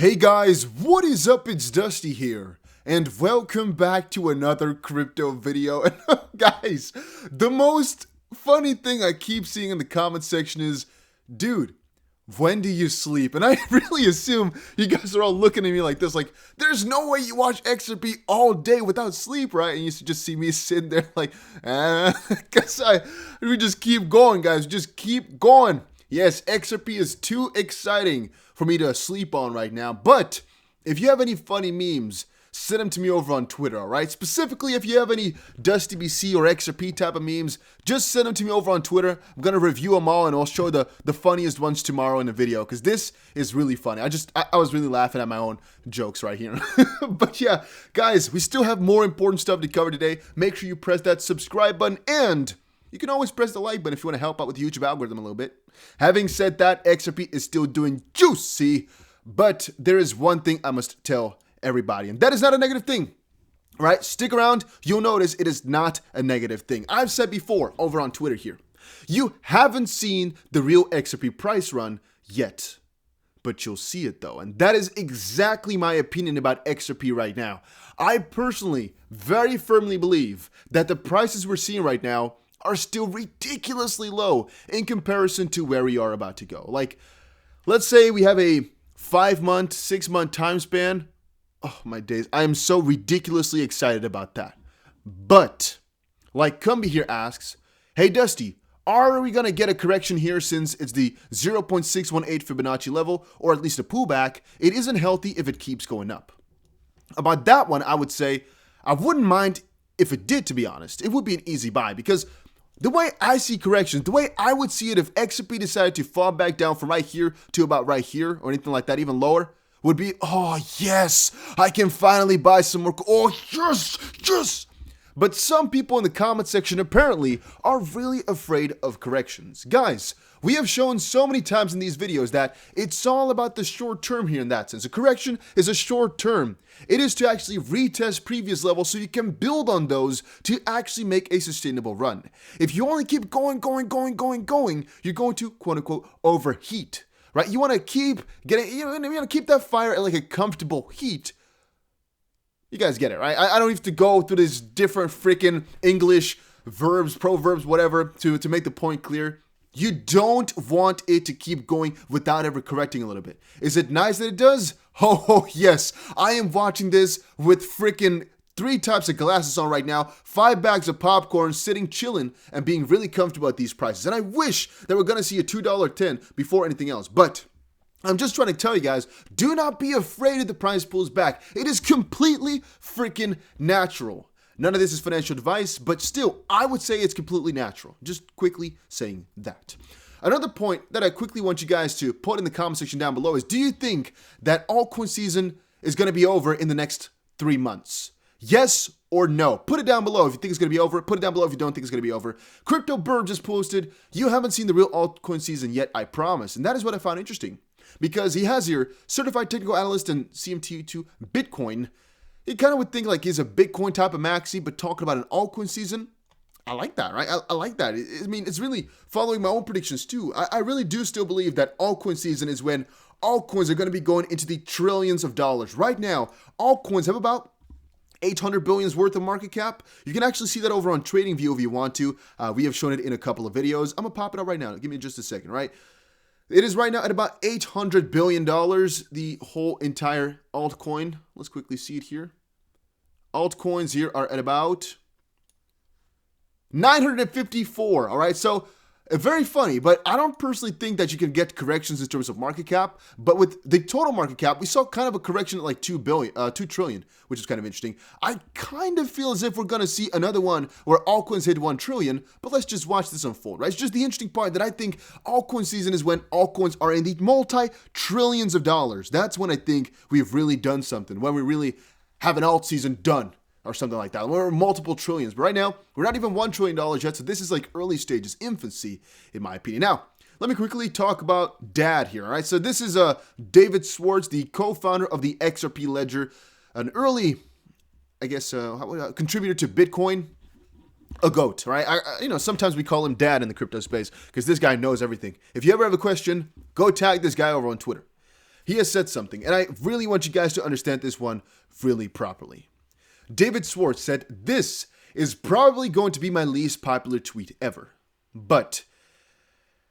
Hey guys, what is up? It's Dusty here, and welcome back to another crypto video. And guys, the most funny thing I keep seeing in the comment section is, dude, when do you sleep? And I really assume you guys are all looking at me like this, like, there's no way you watch XRP all day without sleep, right? And you just see me sitting there like, because we just keep going, guys, just keep going. Yes, XRP is too exciting for me to sleep on right now, but if you have any funny memes, send them to me over on Twitter, alright? Specifically, if you have any Dusty BC or XRP type of memes, just send them to me over on Twitter. I'm going to review them all, and I'll show the funniest ones tomorrow in the video, because this is really funny. I was really laughing at my own jokes right here. But yeah, guys, we still have more important stuff to cover today. Make sure you press that subscribe button, and you can always press the like button if you want to help out with the YouTube algorithm a little bit. Having said that, XRP is still doing juicy, but there is one thing I must tell everybody, and that is not a negative thing, right? Stick around, you'll notice it is not a negative thing. I've said before over on Twitter here, you haven't seen the real XRP price run yet, but you'll see it though, and that is exactly my opinion about XRP right now. I personally very firmly believe that the prices we're seeing right now are still ridiculously low in comparison to where we are about to go. Like, let's say we have a 5-month, 6-month time span. Oh my days, I am so ridiculously excited about that. But, like Cumby here asks, hey Dusty, are we gonna get a correction here since it's the 0.618 Fibonacci level, or at least a pullback? It isn't healthy if it keeps going up. About that one, I would say, I wouldn't mind if it did, to be honest. It would be an easy buy, because the way I see corrections, the way I would see it if XRP decided to fall back down from right here to about right here, or anything like that, even lower, would be, oh yes, I can finally buy some more. Oh yes, yes. But some people in the comment section apparently are really afraid of corrections. Guys, we have shown so many times in these videos that it's all about the short term here in that sense. A correction is a short term. It is to actually retest previous levels so you can build on those to actually make a sustainable run. If you only keep going, you're going to quote unquote overheat, right? You want to keep getting, you want to keep that fire at like a comfortable heat. You guys get it, right? I don't have to go through this different freaking English verbs, proverbs, whatever, to make the point clear. You don't want it to keep going without ever correcting a little bit. Is it nice that it does? Oh yes. I am watching this with freaking 3 types of glasses on right now, 5 bags of popcorn, sitting, chilling, and being really comfortable at these prices. And I wish that we're going to see a $2.10 before anything else. But I'm just trying to tell you guys, do not be afraid if the price pulls back. It is completely freaking natural. None of this is financial advice, but still, I would say it's completely natural. Just quickly saying that. Another point that I quickly want you guys to put in the comment section down below is, do you think that altcoin season is going to be over in the next 3 months? Yes or no? Put it down below if you think it's going to be over. Put it down below if you don't think it's going to be over. Crypto Bird just posted, you haven't seen the real altcoin season yet, I promise. And that is what I found interesting, because he has here certified technical analyst and CMT2 Bitcoin. He kind of would think like he's a Bitcoin type of maxi, but talking about an altcoin season, I like that, right? I like that. I mean, it's really following my own predictions too. I really do still believe that altcoin season is when altcoins are going to be going into the trillions of dollars. Right now, altcoins have about 800 billion worth of market cap. You can actually see that over on TradingView if you want to. We have shown it in a couple of videos. I'm going to pop it up right now. Give me just a second, right? It is right now at about $800 billion, the whole entire altcoin. Let's quickly see it here. Altcoins here are at about 954, all right? So very funny, but I don't personally think that you can get corrections in terms of market cap. But with the total market cap, we saw kind of a correction at like 2 trillion, which is kind of interesting. I kind of feel as if we're going to see another one where altcoins hit 1 trillion, but let's just watch this unfold, right? It's just the interesting part that I think altcoin season is when altcoins are in the multi-trillions of dollars. That's when I think we've really done something, when we really have an alt season done, or something like that. We're multiple trillions, but right now, we're not even $1 trillion yet, so this is like early stages, infancy, in my opinion. Now, let me quickly talk about Dad here, all right? So this is David Schwartz, the co-founder of the XRP Ledger, an early, I guess, contributor to Bitcoin, a goat, right? Sometimes we call him Dad in the crypto space, because this guy knows everything. If you ever have a question, go tag this guy over on Twitter. He has said something, and I really want you guys to understand this one really properly. David Schwartz said, "This is probably going to be my least popular tweet ever. But,"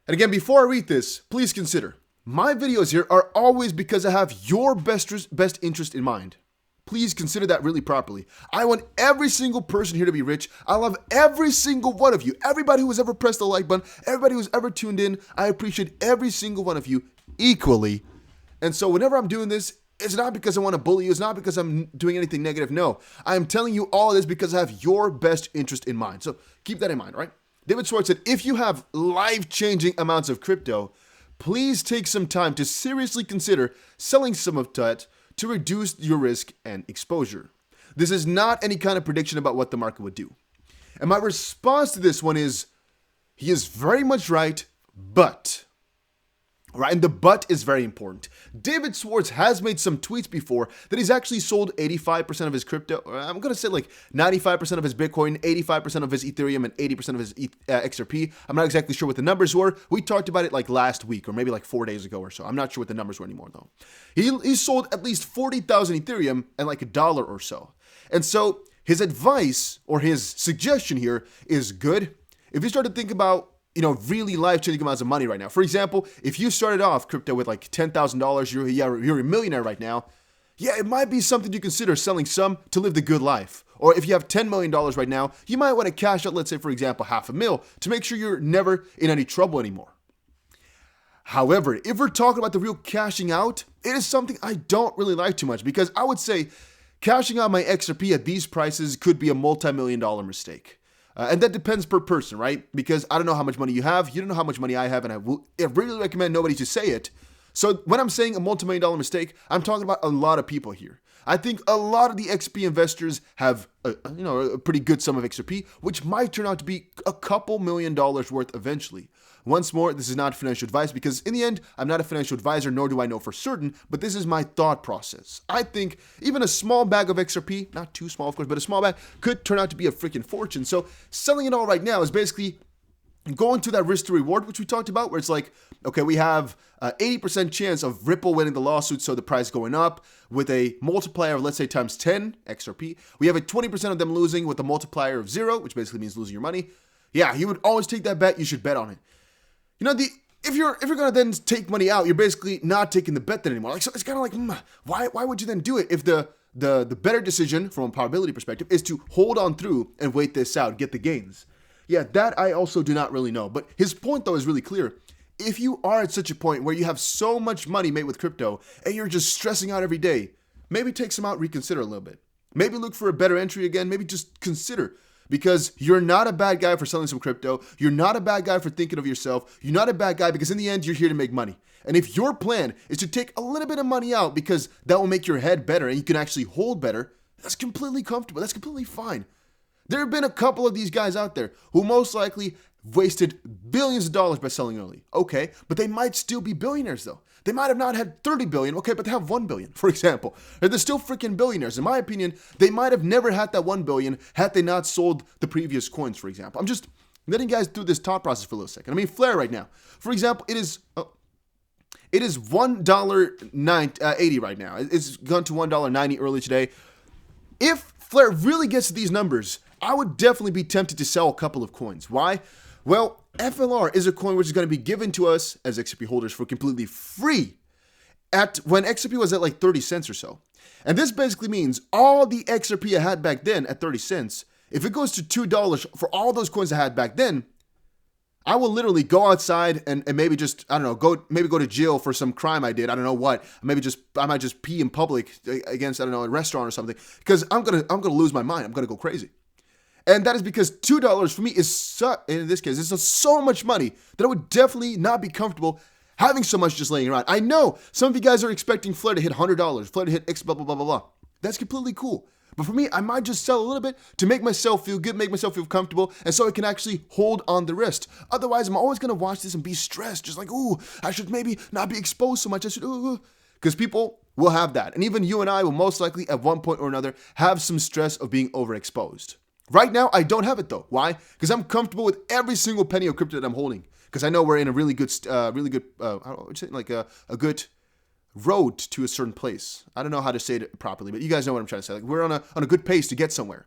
and again, before I read this, please consider, my videos here are always because I have your best interest in mind. Please consider that really properly. I want every single person here to be rich. I love every single one of you. Everybody who has ever pressed the like button, everybody who's ever tuned in, I appreciate every single one of you equally. And so whenever I'm doing this, it's not because I want to bully you. It's not because I'm doing anything negative. No, I am telling you all this because I have your best interest in mind. So keep that in mind, right? David Schwartz said, if you have life-changing amounts of crypto, please take some time to seriously consider selling some of that to reduce your risk and exposure. This is not any kind of prediction about what the market would do. And my response to this one is, he is very much right, but... Right, and the but is very important. David Schwartz has made some tweets before that he's actually sold 85% of his crypto. I'm going to say like 95% of his Bitcoin, 85% of his Ethereum, and 80% of his XRP. I'm not exactly sure what the numbers were. We talked about it like last week or maybe like 4 days ago or so. I'm not sure what the numbers were anymore though. He sold at least 40,000 Ethereum and like $1 or so. And so his advice or his suggestion here is good. If you start to think about really life-changing amounts of money right now. For example, if you started off crypto with like $10,000, you're a millionaire right now. Yeah, it might be something to consider selling some to live the good life. Or if you have $10 million right now, you might want to cash out, let's say, for example, $500,000 to make sure you're never in any trouble anymore. However, if we're talking about the real cashing out, it is something I don't really like too much because I would say cashing out my XRP at these prices could be a multi-million-dollar mistake. And that depends per person, right? Because I don't know how much money you have. You don't know how much money I have. And I really recommend nobody to say it. So when I'm saying a multi-million-dollar mistake, I'm talking about a lot of people here. I think a lot of the XP investors have a pretty good sum of XRP, which might turn out to be a couple $1,000,000 worth eventually. Once more, this is not financial advice because in the end, I'm not a financial advisor, nor do I know for certain, but this is my thought process. I think even a small bag of XRP, not too small of course, but a small bag could turn out to be a freaking fortune. So selling it all right now is basically going to that risk to reward, which we talked about, where it's like, okay, we have 80% chance of Ripple winning the lawsuit, so the price going up with a multiplier of, let's say, times 10 XRP. We have a 20% of them losing with a multiplier of 0, which basically means losing your money. Yeah, you would always take that bet. You should bet on it. If you're gonna then take money out, you're basically not taking the bet then anymore. Like, so it's kind of like, why would you then do it if the better decision from a probability perspective is to hold on through and wait this out, get the gains? Yeah, that I also do not really know. But his point though is really clear. If you are at such a point where you have so much money made with crypto and you're just stressing out every day, maybe take some out, reconsider a little bit. Maybe look for a better entry again. Maybe just consider. Because you're not a bad guy for selling some crypto. You're not a bad guy for thinking of yourself. You're not a bad guy because in the end, you're here to make money. And if your plan is to take a little bit of money out because that will make your head better and you can actually hold better, that's completely comfortable. That's completely fine. There have been a couple of these guys out there who most likely wasted billions of dollars by selling early. Okay, but they might still be billionaires though. They might have not had 30 billion, okay, but they have 1 billion, for example. They're still freaking billionaires. In my opinion, they might have never had that 1 billion had they not sold the previous coins, for example. I'm just letting you guys through this thought process for a little second. I mean, Flare right now, for example, it is $1.80 right now. It's gone to $1.90 early today. If Flare really gets to these numbers, I would definitely be tempted to sell a couple of coins. Why? Well, FLR is a coin which is going to be given to us as XRP holders for completely free when XRP was at like 30 cents or so. And this basically means all the XRP I had back then at 30 cents, if it goes to $2 for all those coins I had back then, I will literally go outside and maybe just, I don't know, go to jail for some crime I did. I don't know what. I might just pee in public against, I don't know, a restaurant or something because I'm going to lose my mind. I'm going to go crazy. And that is because $2 for me is, in this case, it's so much money that I would definitely not be comfortable having so much just laying around. I know some of you guys are expecting Flare to hit $100, Flare to hit X, blah, blah, blah, blah, blah. That's completely cool. But for me, I might just sell a little bit to make myself feel good, make myself feel comfortable, and so I can actually hold on the rest. Otherwise, I'm always going to watch this and be stressed, just like, ooh, I should maybe not be exposed so much. I should, because people will have that. And even you and I will most likely at one point or another have some stress of being overexposed. Right now, I don't have it though. Why? Because I'm comfortable with every single penny of crypto that I'm holding. Because I know we're in a really good, good road to a certain place. I don't know how to say it properly, but you guys know what I'm trying to say. Like, we're on a good pace to get somewhere.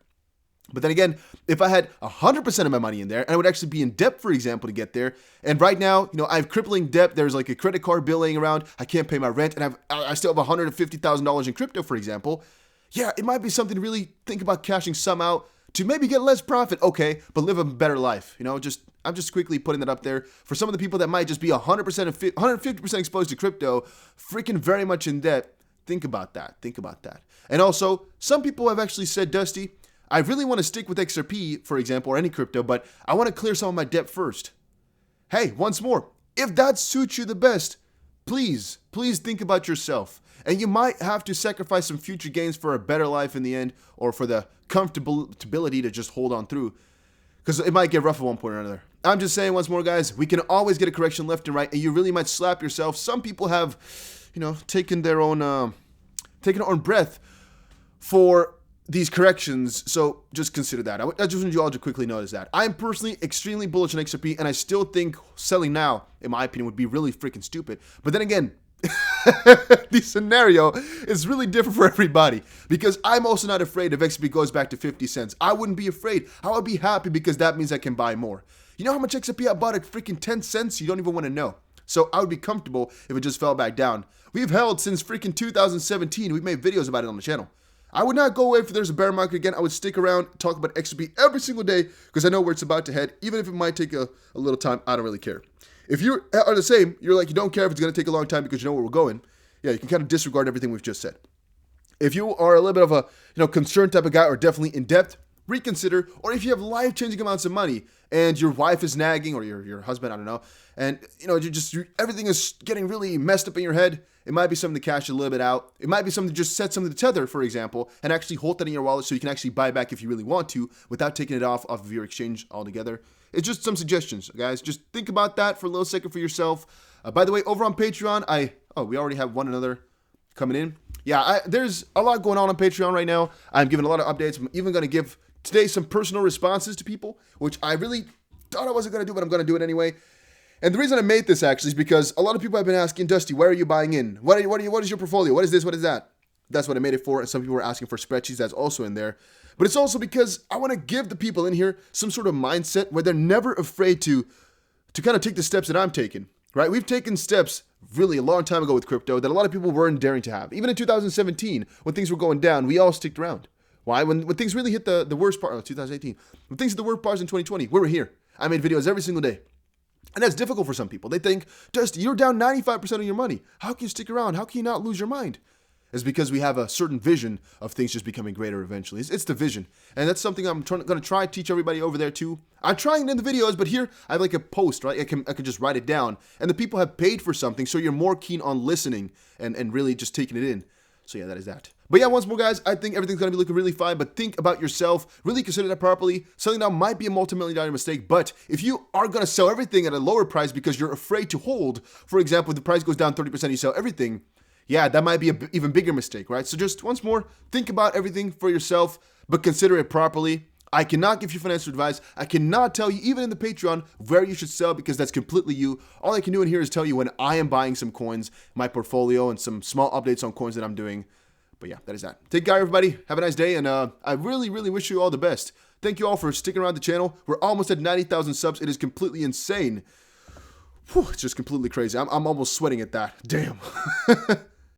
But then again, if I had 100% of my money in there, and I would actually be in debt, for example, to get there, and right now, I have crippling debt. There's like a credit card bill laying around. I can't pay my rent, and I still have $150,000 in crypto, for example. Yeah, it might be something to really think about cashing some out to maybe get less profit, okay, but live a better life. I'm just quickly putting that up there for some of the people that might just be 100% and 150% exposed to crypto, freaking very much in debt. Think about that. Think about that. And also, some people have actually said, Dusty, I really want to stick with XRP, for example, or any crypto, but I want to clear some of my debt first. Hey, once more, if that suits you the best, please think about yourself. And you might have to sacrifice some future gains for a better life in the end, or for the comfortability to just hold on through, because it might get rough at one point or another. I'm just saying once more, guys, we can always get a correction left and right, and you really might slap yourself. Some people have, taken their own breath for these corrections, so just consider that. I just want you all to quickly notice that. I'm personally extremely bullish on XRP, and I still think selling now, in my opinion, would be really freaking stupid. But then again, the scenario is really different for everybody, because I'm also not afraid if XRP goes back to 50 cents. I wouldn't be afraid. I would be happy because that means I can buy more. You know how much XRP I bought at freaking 10 cents? You don't even want to know. So I would be comfortable if it just fell back down. We've held since freaking 2017. We've made videos about it on the channel. I would not go away if there's a bear market again. I would stick around, talk about XRP every single day, because I know where it's about to head. Even if it might take a little time, I don't really care. If you are the same, you're like, you don't care if it's going to take a long time because you know where we're going. Yeah, you can kind of disregard everything we've just said. If you are a little bit of a concerned type of guy, or definitely in depth, reconsider. Or if you have life-changing amounts of money and your wife is nagging, or your husband, I don't know, and everything is getting really messed up in your head, it might be something to cash a little bit out. It might be something to just set something to tether, for example, and actually hold that in your wallet so you can actually buy back if you really want to without taking it off of your exchange altogether. It's just some suggestions, guys. Just think about that for a little second for yourself. By the way, over on Patreon, we already have one another coming in. Yeah, there's a lot going on Patreon right now. I'm giving a lot of updates. I'm even going to give today some personal responses to people, which I really thought I wasn't going to do, but I'm going to do it anyway. And the reason I made this actually is because a lot of people have been asking, Dusty, where are you buying in? What is your portfolio? What is this? What is that? That's what I made it for. And some people were asking for spreadsheets. That's also in there. But it's also because I want to give the people in here some sort of mindset where they're never afraid to kind of take the steps that I'm taking, right? We've taken steps really a long time ago with crypto that a lot of people weren't daring to have. Even in 2017, when things were going down, we all sticked around. Why? When things really hit the worst part, 2018, when things hit the worst parts in 2020, we were here. I made videos every single day. And that's difficult for some people. They think, Dusty, you're down 95% of your money. How can you stick around? How can you not lose your mind? It's because we have a certain vision of things just becoming greater eventually. It's the vision. And that's something I'm going to try to teach everybody over there too. I'm trying it in the videos, but here I have like a post, right? I can just write it down. And the people have paid for something, so you're more keen on listening and really just taking it in. So yeah, that is that. But yeah, once more, guys, I think everything's going to be looking really fine, but think about yourself. Really consider that properly. Selling now might be a multi-million-dollar mistake, but if you are going to sell everything at a lower price because you're afraid to hold, for example, if the price goes down 30%, you sell everything, yeah, that might be an even bigger mistake, right? So just once more, think about everything for yourself, but consider it properly. I cannot give you financial advice. I cannot tell you, even in the Patreon, where you should sell because that's completely you. All I can do in here is tell you when I am buying some coins, my portfolio, and some small updates on coins that I'm doing. But yeah, that is that. Take care, everybody. Have a nice day, and I really, really wish you all the best. Thank you all for sticking around the channel. We're almost at 90,000 subs. It is completely insane. Whew, it's just completely crazy. I'm almost sweating at that. Damn.